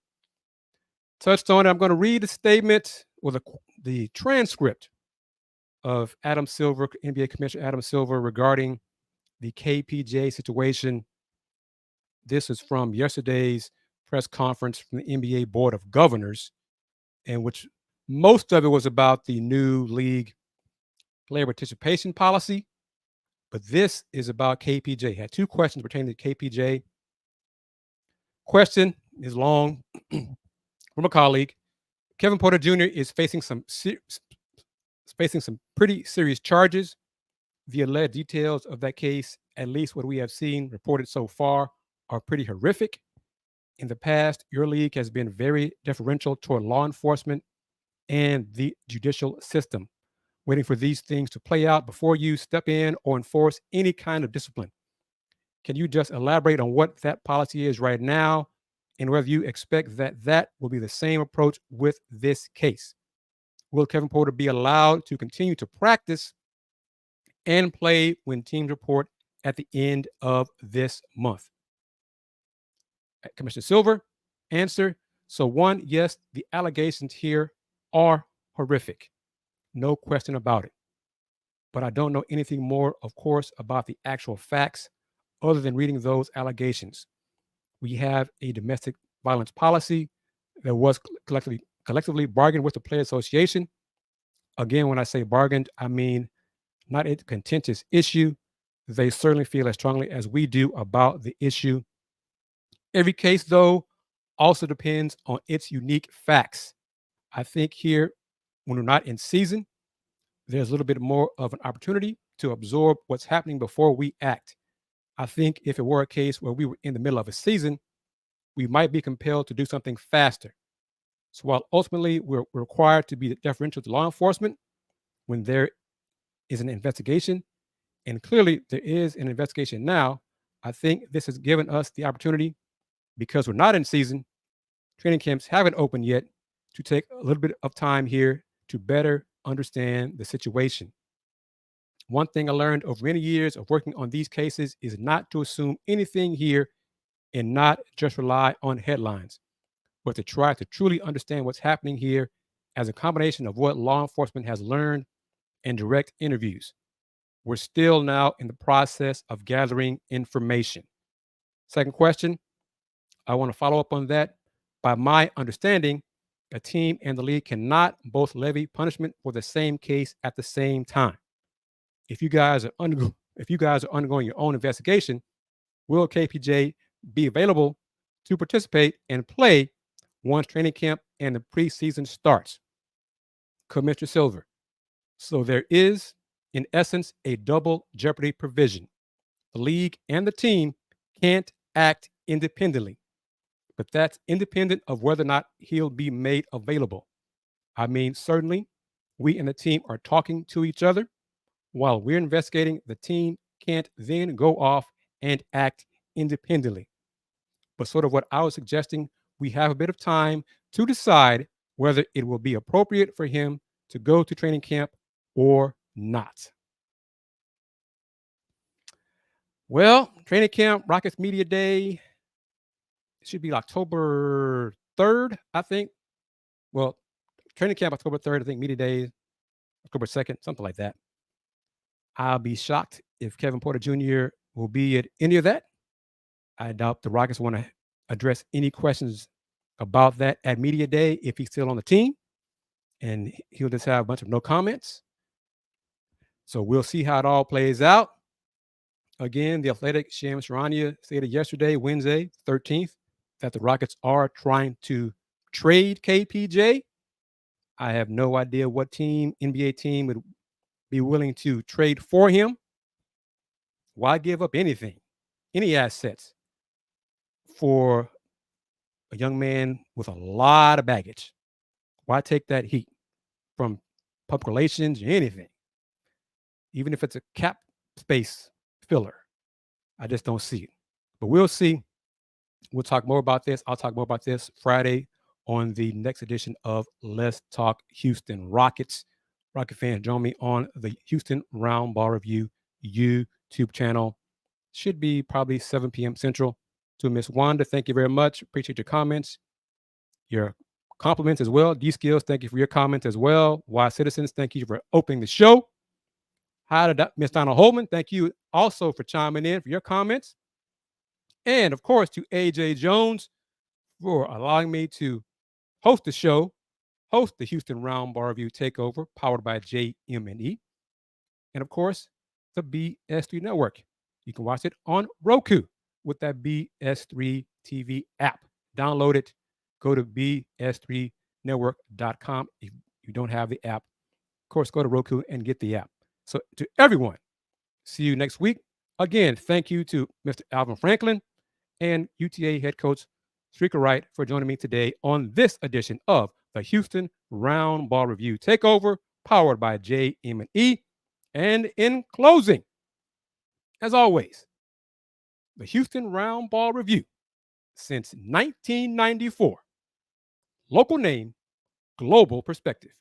Touched on it. I'm going to read the statement or the transcript of Adam Silver, NBA Commissioner Adam Silver, regarding the KPJ situation. This is from yesterday's press conference from the NBA Board of Governors, in which most of it was about the new league player participation policy. But this is about KPJ. Had 2 questions pertaining to KPJ. Question is long from a colleague. Kevin Porter Jr. is facing some pretty serious charges. The alleged details of that case, at least what we have seen reported so far, are pretty horrific. In the past, your league has been very deferential toward law enforcement and the judicial system, waiting for these things to play out before you step in or enforce any kind of discipline. Can you just elaborate on what that policy is right now and whether you expect that will be the same approach with this case? Will Kevin Porter be allowed to continue to practice and play when teams report at the end of this month? Commissioner Silver, answer. So 1, yes, the allegations here are horrific. No question about it. But I don't know anything more, of course, about the actual facts other than reading those allegations. We have a domestic violence policy that was collectively bargained with the Player Association. Again, when I say bargained, I mean not a contentious issue. They certainly feel as strongly as we do about the issue. Every case, though, also depends on its unique facts. I think here, when we're not in season, there's a little bit more of an opportunity to absorb what's happening before we act. I think if it were a case where we were in the middle of a season, we might be compelled to do something faster. So while ultimately we're required to be deferential to law enforcement when there is an investigation, and clearly there is an investigation now, I think this has given us the opportunity, because we're not in season, training camps haven't opened yet, to take a little bit of time here to better understand the situation. One thing I learned over many years of working on these cases is not to assume anything here and not just rely on headlines, but to try to truly understand what's happening here as a combination of what law enforcement has learned and direct interviews. We're still now in the process of gathering information. Second question, I want to follow up on that. By my understanding, a team and the league cannot both levy punishment for the same case at the same time. If you guys are undergoing your own investigation, will KPJ be available to participate and play once training camp and the preseason starts? Commissioner Silver. So there is, in essence, a double jeopardy provision. The league and the team can't act independently, but that's independent of whether or not he'll be made available. I mean, certainly, we and the team are talking to each other. While we're investigating, the team can't then go off and act independently. But sort of what I was suggesting, we have a bit of time to decide whether it will be appropriate for him to go to training camp or not. Well, training camp, Rockets Media Day, it should be October 3rd, I think. Well, training camp October 3rd, I think Media Day, October 2nd, something like that. I'll be shocked if Kevin Porter Jr. will be at any of that. I doubt the Rockets want to address any questions about that at Media Day if he's still on the team, and he'll just have a bunch of no comments. So we'll see how it all plays out. Again, the Athletic Shams Charania stated yesterday, Wednesday, 13th, that the Rockets are trying to trade KPJ. I have no idea what NBA team would be willing to trade for him. Why give up anything, any assets for a young man with a lot of baggage. Why take that heat from public relations or anything? Even if it's a cap space filler, I just don't see it. But we'll see. We'll talk more about this. I'll talk more about this Friday on the next edition of Let's Talk Houston Rockets. Rocket fans, join me on the Houston Roundball Review YouTube channel. Should be probably 7 p.m. Central. To Miss Wanda, thank you very much. Appreciate your comments, your compliments as well. D-Skills, thank you for your comments as well. Wise Citizens, thank you for opening the show. Hi to Miss Donna Holman, thank you also for chiming in for your comments. And of course, to AJ Jones for allowing me to host the show, host the Houston Roundball Review Takeover, powered by JM&E. And of course, the BS3 Network. You can watch it on Roku with that BS3 TV app. Download it. Go to bs3network.com. If you don't have the app, of course, go to Roku and get the app. So to everyone, see you next week. Again, thank you to Mr. Alvin Franklin and UTA head coach Shereka Wright for joining me today on this edition of the Houston Roundball Review Takeover, powered by JM&E. And in closing, as always, the Houston Roundball Review since 1994. Local name, global perspective.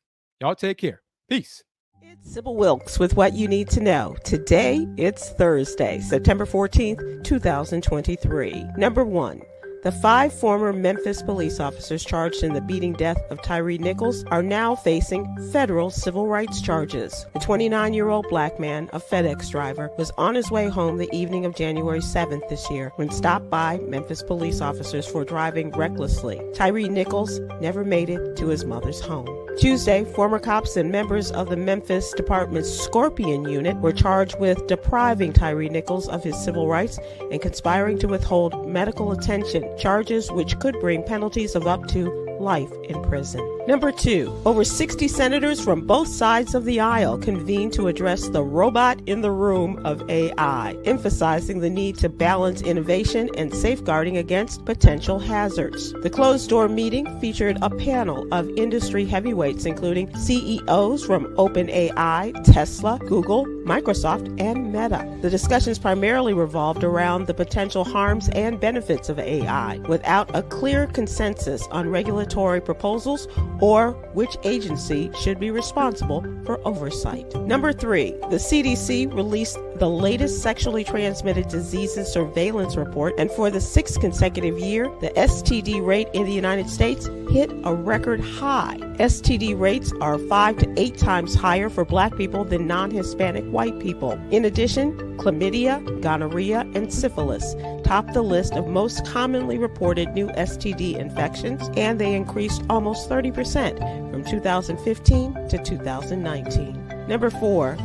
Y'all take care. Peace. It's Sybil Wilkes with what you need to know. Today, it's Thursday, September 14th, 2023. Number 1. The 5 former Memphis police officers charged in the beating death of Tyre Nichols are now facing federal civil rights charges. The 29-year-old black man, a FedEx driver, was on his way home the evening of January 7th this year when stopped by Memphis police officers for driving recklessly. Tyre Nichols never made it to his mother's home. Tuesday, former cops and members of the Memphis Department's Scorpion Unit were charged with depriving Tyre Nichols of his civil rights and conspiring to withhold medical attention, charges which could bring penalties of up to life in prison. Number 2, over 60 senators from both sides of the aisle convened to address the robot in the room of AI, emphasizing the need to balance innovation and safeguarding against potential hazards. The closed-door meeting featured a panel of industry heavyweights, including CEOs from OpenAI, Tesla, Google, Microsoft, and Meta. The discussions primarily revolved around the potential harms and benefits of AI, without a clear consensus on regulatory proposals or which agency should be responsible for oversight. Number 3, the CDC released the latest sexually transmitted diseases surveillance report, and for the 6th consecutive year, the STD rate in the United States hit a record high. STD rates are 5 to 8 times higher for Black people than non-Hispanic white people. In addition, chlamydia, gonorrhea, and syphilis top the list of most commonly reported new STD infections, and they increased almost 30% from 2015 to 2019. Number 4,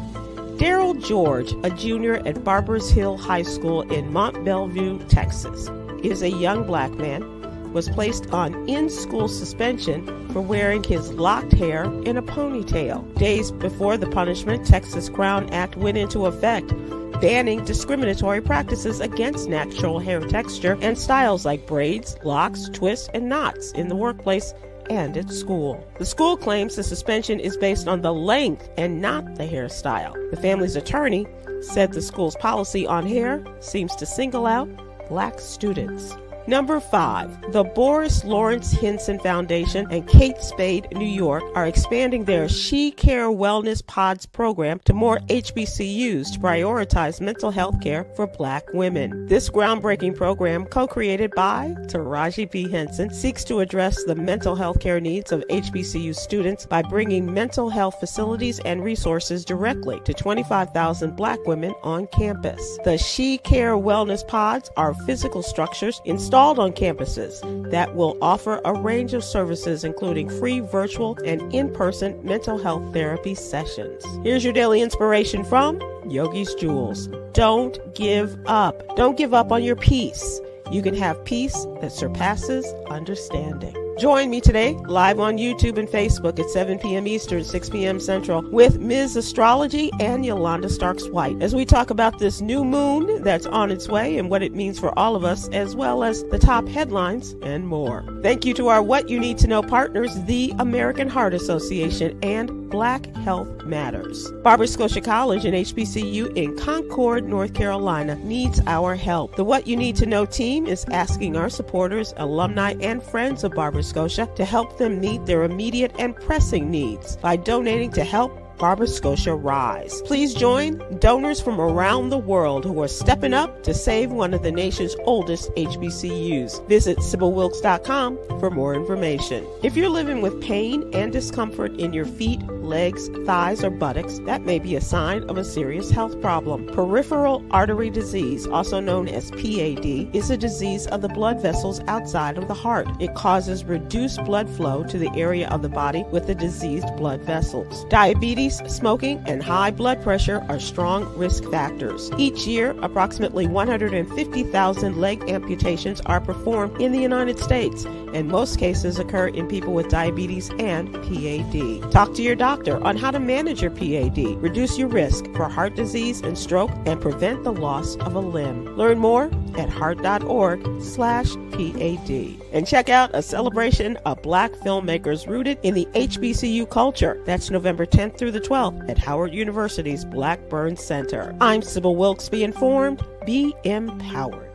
Daryl George, a junior at Barbers Hill High School in Mont Belvieu, Texas, is a young black man, was placed on in-school suspension for wearing his locked hair in a ponytail. Days before the punishment, Texas Crown Act went into effect, banning discriminatory practices against natural hair texture and styles like braids, locks, twists, and knots in the workplace and at school. The school claims the suspension is based on the length and not the hairstyle. The family's attorney said the school's policy on hair seems to single out Black students. Number 5, the Boris Lawrence Henson Foundation and Kate Spade New York are expanding their She Care Wellness Pods program to more HBCUs to prioritize mental health care for Black women. This groundbreaking program, co-created by Taraji P. Henson, seeks to address the mental health care needs of HBCU students by bringing mental health facilities and resources directly to 25,000 Black women on campus. The She Care Wellness Pods are physical structures installed on campuses that will offer a range of services, including free virtual and in-person mental health therapy sessions. Here's your daily inspiration from Yogi's Jewels. Don't give up. Don't give up on your peace. You can have peace that surpasses understanding. Join me today live on YouTube and Facebook at 7 p.m. Eastern, 6 p.m. Central with Ms. Astrology and Yolanda Starks-White as we talk about this new moon that's on its way and what it means for all of us, as well as the top headlines and more. Thank you to our What You Need to Know partners, the American Heart Association and Black Health Matters. Barbara Scotia College and HBCU in Concord, North Carolina needs our help. The What You Need to Know team is asking our supporters, alumni, and friends of Barbara Scotia to help them meet their immediate and pressing needs by donating to help Barbara Scotia rise. Please join donors from around the world who are stepping up to save one of the nation's oldest HBCUs. Visit SibylWilkes.com for more information. If you're living with pain and discomfort in your feet, legs, thighs, or buttocks, that may be a sign of a serious health problem. Peripheral artery disease, also known as PAD, is a disease of the blood vessels outside of the heart. It causes reduced blood flow to the area of the body with the diseased blood vessels. Diabetes, smoking, and high blood pressure are strong risk factors. Each year, approximately 150,000 leg amputations are performed in the United States, and most cases occur in people with diabetes and PAD. Talk to your doctor on how to manage your PAD, reduce your risk for heart disease and stroke, and prevent the loss of a limb. Learn more at heart.org/PAD. And check out a celebration of Black filmmakers rooted in the HBCU culture. That's November 10th through the 12th at Howard University's Blackburn Center. I'm Sybil Wilkes. Be informed, be empowered.